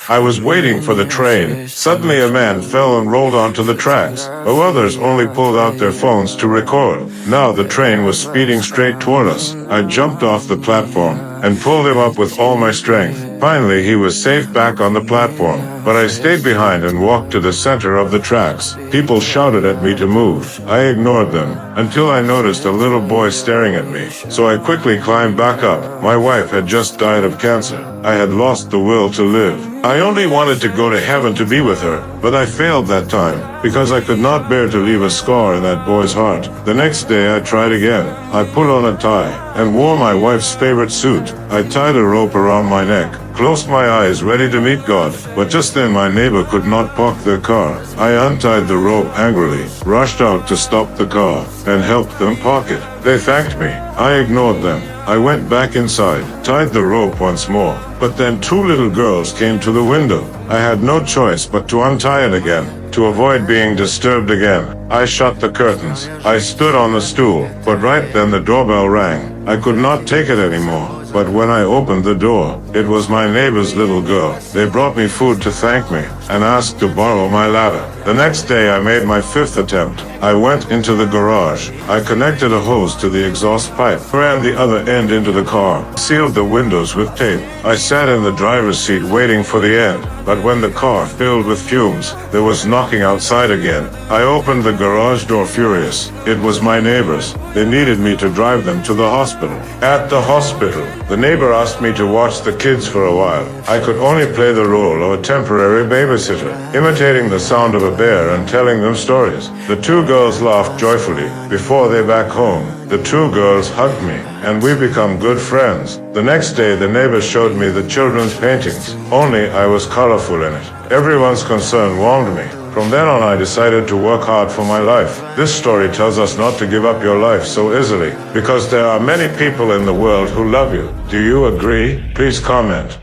I was waiting for the train. Suddenly a man fell and rolled onto the tracks, while others only pulled out their phones to record. Now the train was speeding straight toward us. I jumped off the platform and pulled him up with all my strength. Finally, he was safe back on the platform, but I stayed behind and walked to the center of the tracks. People shouted at me to move. I ignored them until I noticed a little boy staring at me, so I quickly climbed back up. My wife had just died of cancer. I had lost the will to live. I only wanted to go to heaven to be with her, but I failed that time because I could not bear to leave a scar in that boy's heart. The next day I tried again. I put on a tie and wore my wife's favorite suit. I tied a rope around my neck, closed my eyes ready to meet God, but just then my neighbor could not park their car. I untied the rope angrily, rushed out to stop the car, and helped them park it. They thanked me. I ignored them. I went back inside, tied the rope once more, but then two little girls came to the window. I had no choice but to untie it again, to avoid being disturbed again. I shut the curtains. I stood on the stool, but right then the doorbell rang. I could not take it anymore. But when I opened the door, it was my neighbor's little girl. They brought me food to thank me and asked to borrow my ladder. The next day I made my fifth attempt. I went into the garage. I connected a hose to the exhaust pipe, ran the other end into the car, sealed the windows with tape. I sat in the driver's seat waiting for the end, but when the car filled with fumes, there was knocking outside again. I opened the garage door furious. It was my neighbors. They needed me to drive them to the hospital. At the hospital, the neighbor asked me to watch the kids for a while. I could only play the role of a temporary babysitter, imitating the sound of a bear and telling them stories. The two girls laughed joyfully. Before they back home, the two girls hugged me, and we become good friends. The next day, the neighbor showed me the children's paintings, only I was colorful in it. Everyone's concern warmed me. From then on, I decided to work hard for my life. This story tells us not to give up your life so easily, because there are many people in the world who love you. Do you agree? Please comment.